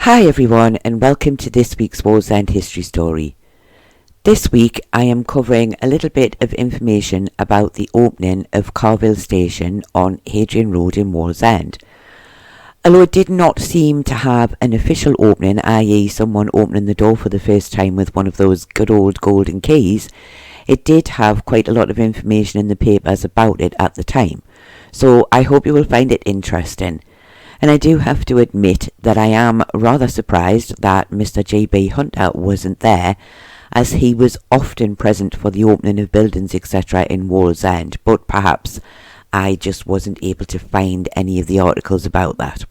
Hi everyone, and welcome to this week's Wallsend history story. This week I am covering a little bit of information about the opening of Carville Station on Hadrian Road in Wallsend. Although it did not seem to have an official opening, i.e. someone opening the door for the first time with one of those good old golden keys, it did have quite a lot of information in the papers about it at the time. So I hope you will find it interesting. And I do have to admit that I am rather surprised that Mr. J.B. Hunter wasn't there, as he was often present for the opening of buildings etc. in Wallsend, but perhaps I just wasn't able to find any of the articles about that.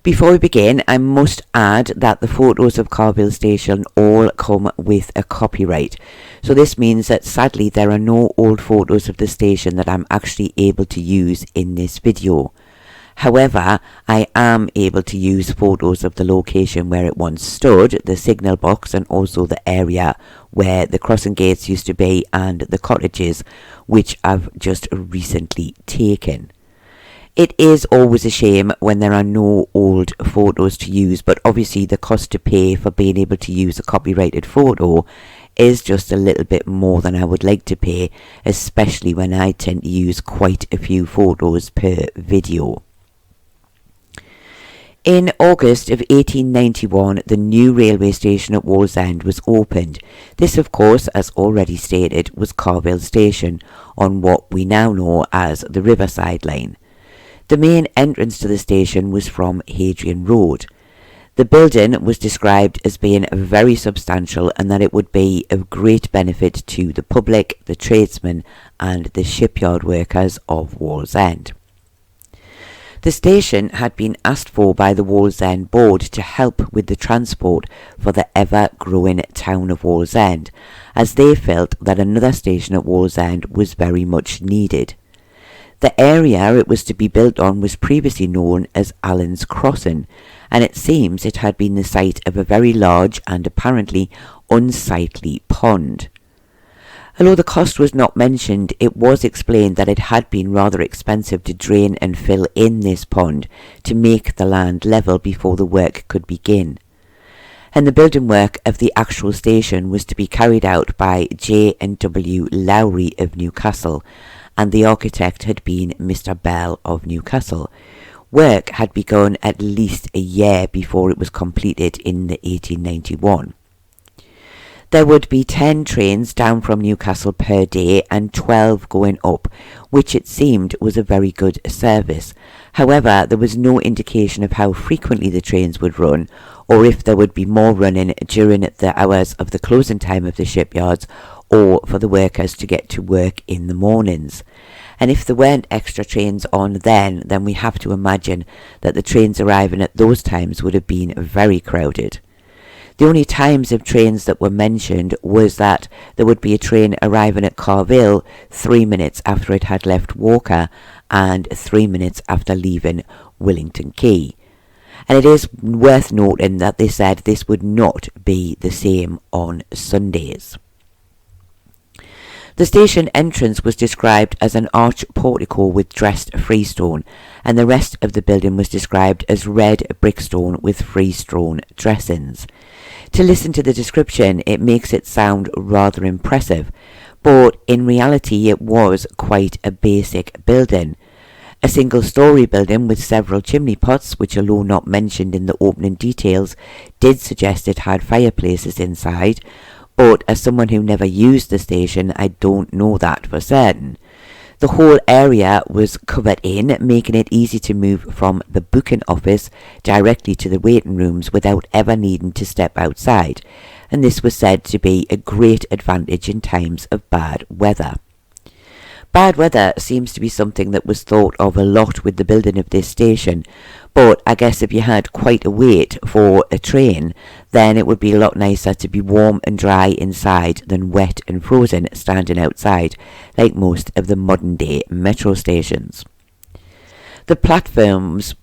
Before we begin, I must add that the photos of Carville Station all come with a copyright. So this means that sadly there are no old photos of the station that I'm actually able to use in this video. However, I am able to use photos of the location where it once stood, the signal box, and also the area where the crossing gates used to be and the cottages, which I've just recently taken. It is always a shame when there are no old photos to use, but obviously the cost to pay for being able to use a copyrighted photo is just a little bit more than I would like to pay, especially when I tend to use quite a few photos per video. In August of 1891, the new railway station at Wallsend was opened. This, of course, as already stated, was Carville Station, on what we now know as the Riverside Line. The main entrance to the station was from Hadrian Road. The building was described as being very substantial and that it would be of great benefit to the public, the tradesmen and the shipyard workers of Wallsend. The station had been asked for by the Wallsend board to help with the transport for the ever-growing town of Wallsend, as they felt that another station at Wallsend was very much needed. The area it was to be built on was previously known as Allen's Crossing, and it seems it had been the site of a very large and apparently unsightly pond. Although the cost was not mentioned, it was explained that it had been rather expensive to drain and fill in this pond to make the land level before the work could begin. And the building work of the actual station was to be carried out by J&W Lowry of Newcastle, and the architect had been Mr. Bell of Newcastle. Work had begun at least a year before it was completed in 1891. There would be 10 trains down from Newcastle per day and 12 going up, which it seemed was a very good service. However, there was no indication of how frequently the trains would run, or if there would be more running during the hours of the closing time of the shipyards, or for the workers to get to work in the mornings. And if there weren't extra trains on then we have to imagine that the trains arriving at those times would have been very crowded. The only times of trains that were mentioned was that there would be a train arriving at Carville 3 minutes after it had left Walker and 3 minutes after leaving Willington Quay. And it is worth noting that they said this would not be the same on Sundays. The station entrance was described as an arch portico with dressed freestone, and the rest of the building was described as red brickstone with freestone dressings. To listen to the description, it makes it sound rather impressive, but in reality it was quite a basic building. A single-storey building with several chimney pots, which although not mentioned in the opening details, did suggest it had fireplaces inside, but as someone who never used the station, I don't know that for certain. The whole area was covered in, making it easy to move from the booking office directly to the waiting rooms without ever needing to step outside, and this was said to be a great advantage in times of bad weather. Bad weather seems to be something that was thought of a lot with the building of this station, but I guess if you had quite a wait for a train, then it would be a lot nicer to be warm and dry inside than wet and frozen standing outside, like most of the modern day metro stations. The platforms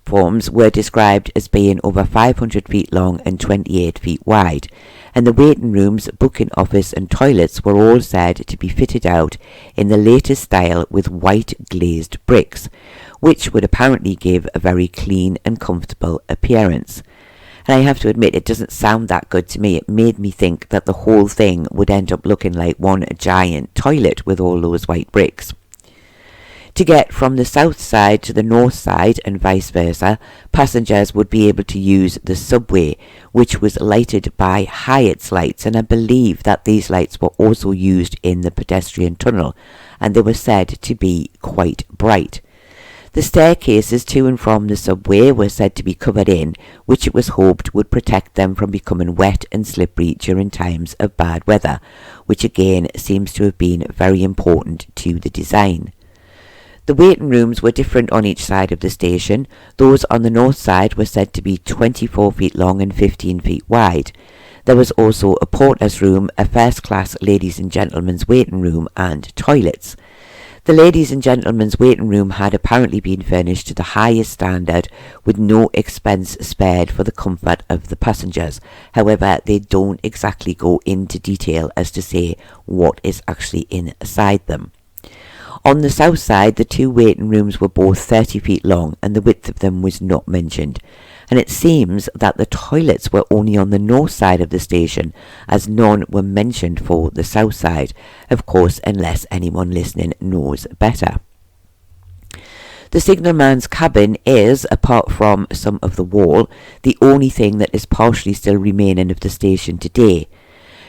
were described as being over 500 feet long and 28 feet wide, and the waiting rooms, booking office and toilets were all said to be fitted out in the latest style with white glazed bricks, which would apparently give a very clean and comfortable appearance. and I have to admit it doesn't sound that good to me. It made me think that the whole thing would end up looking like one giant toilet with all those white bricks. To get from the south side to the north side and vice versa, passengers would be able to use the subway, which was lighted by Hyatt's lights, and I believe that these lights were also used in the pedestrian tunnel, and they were said to be quite bright. The staircases to and from the subway were said to be covered in, which it was hoped would protect them from becoming wet and slippery during times of bad weather, which again seems to have been very important to the design. The waiting rooms were different on each side of the station. Those on the north side were said to be 24 feet long and 15 feet wide. There was also a porter's room, a first-class ladies' and gentlemen's waiting room, and toilets. The ladies' and gentlemen's waiting room had apparently been furnished to the highest standard, with no expense spared for the comfort of the passengers. However, they don't exactly go into detail as to say what is actually inside them. On the south side, the two waiting rooms were both 30 feet long, and the width of them was not mentioned. And it seems that the toilets were only on the north side of the station, as none were mentioned for the south side, of course, unless anyone listening knows better. The signalman's cabin is, apart from some of the wall, the only thing that is partially still remaining of the station today.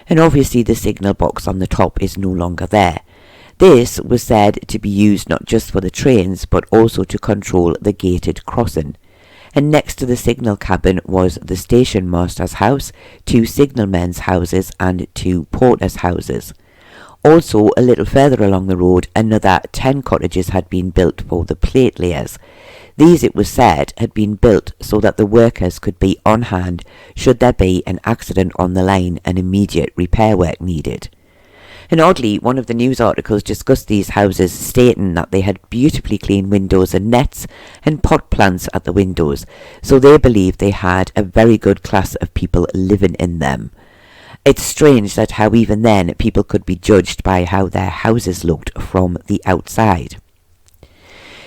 And obviously the signal box on the top is no longer there. This was said to be used not just for the trains, but also to control the gated crossing. And next to the signal cabin was the station master's house, 2 signalmen's houses and 2 porters' houses. Also, a little further along the road, another 10 cottages had been built for the plate layers. These, it was said, had been built so that the workers could be on hand should there be an accident on the line and immediate repair work needed. And oddly, one of the news articles discussed these houses, stating that they had beautifully clean windows and nets and pot plants at the windows, so they believed they had a very good class of people living in them. It's strange that how even then people could be judged by how their houses looked from the outside.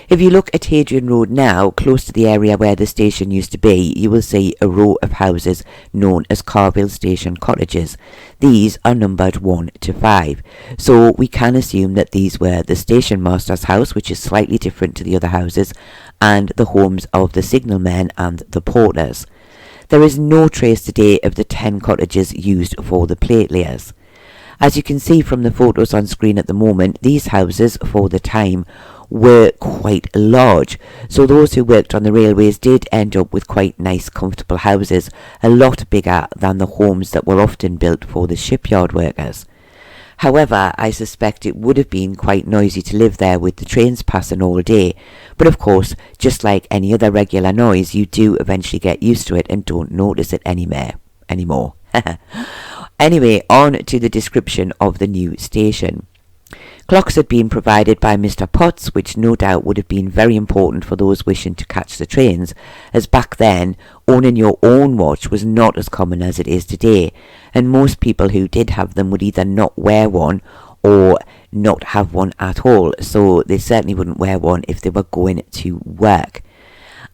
If you look at Hadrian Road now, close to the area where the station used to be, you will see a row of houses known as Carville Station Cottages. These are numbered 1 to 5, so we can assume that these were the station master's house, which is slightly different to the other houses, and the homes of the signalmen and the porters. There is no trace today of the 10 cottages used for the plate layers. As you can see from the photos on screen at the moment, these houses, for the time, were quite large, so those who worked on the railways did end up with quite nice comfortable houses, a lot bigger than the homes that were often built for the shipyard workers. However, I suspect it would have been quite noisy to live there with the trains passing all day, but of course, just like any other regular noise, you do eventually get used to it and don't notice it anymore. Anyway, on to the description of the new station. Clocks had been provided by Mr. Potts, which no doubt would have been very important for those wishing to catch the trains, as back then owning your own watch was not as common as it is today, and most people who did have them would either not wear one or not have one at all, so they certainly wouldn't wear one if they were going to work.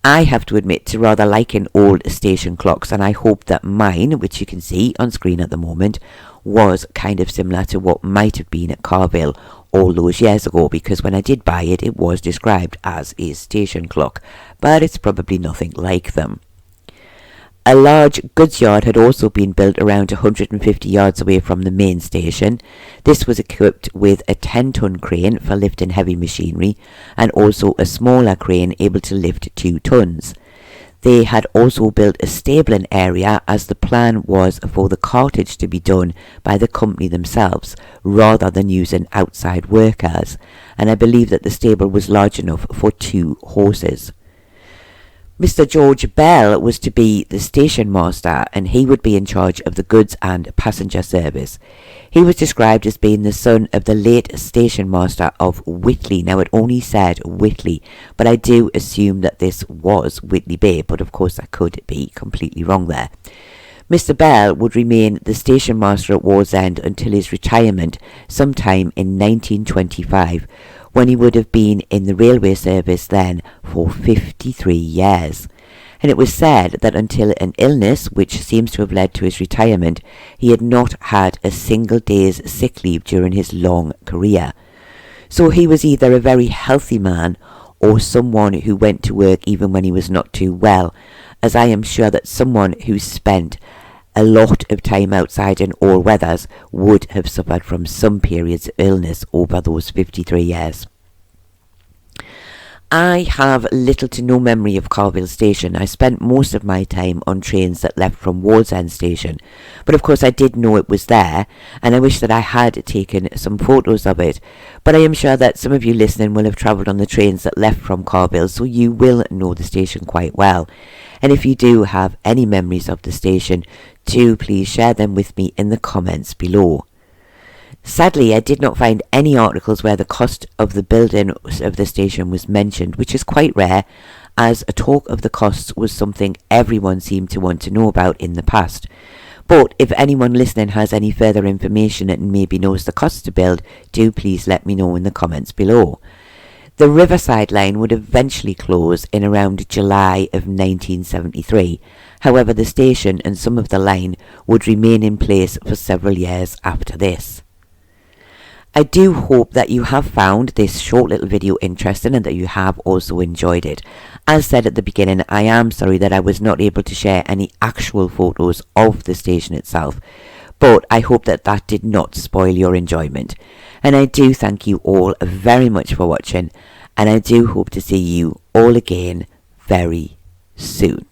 I have to admit to rather liking old station clocks, and I hope that mine, which you can see on screen at the moment, was kind of similar to what might have been at Carville all those years ago, because when I did buy it, it was described as a station clock, but it's probably nothing like them. A large goods yard had also been built around 150 yards away from the main station. This was equipped with a 10-ton crane for lifting heavy machinery, and also a smaller crane able to lift 2 tons. They had also built a stabling area, as the plan was for the cartage to be done by the company themselves rather than using outside workers, and I believe that the stable was large enough for 2 horses. Mr. George Bell was to be the station master, and he would be in charge of the goods and passenger service. He was described as being the son of the late station master of Whitley. Now, it only said Whitley, but I do assume that this was Whitley Bay, but of course I could be completely wrong there. Mr. Bell would remain the station master at Wallsend until his retirement sometime in 1925, when he would have been in the railway service then for 53 years. and it was said that until an illness, which seems to have led to his retirement, he had not had a single day's sick leave during his long career. So he was either a very healthy man or someone who went to work even when he was not too well, as I am sure that someone who spent a lot of time outside in all weathers would have suffered from some periods of illness over those 53 years. I have little to no memory of Carville Station. I spent most of my time on trains that left from Wallsend Station, but of course I did know it was there, and I wish that I had taken some photos of it. But I am sure that some of you listening will have travelled on the trains that left from Carville, so you will know the station quite well. And if you do have any memories of the station, do please share them with me in the comments below. Sadly, I did not find any articles where the cost of the building of the station was mentioned, which is quite rare, as a talk of the costs was something everyone seemed to want to know about in the past. But if anyone listening has any further information and maybe knows the cost to build, do please let me know in the comments below. The Riverside line would eventually close in around July of 1973. However, the station and some of the line would remain in place for several years after this. I do hope that you have found this short little video interesting and that you have also enjoyed it. As said at the beginning, I am sorry that I was not able to share any actual photos of the station itself, but I hope that that did not spoil your enjoyment. And I do thank you all very much for watching, and I do hope to see you all again very soon.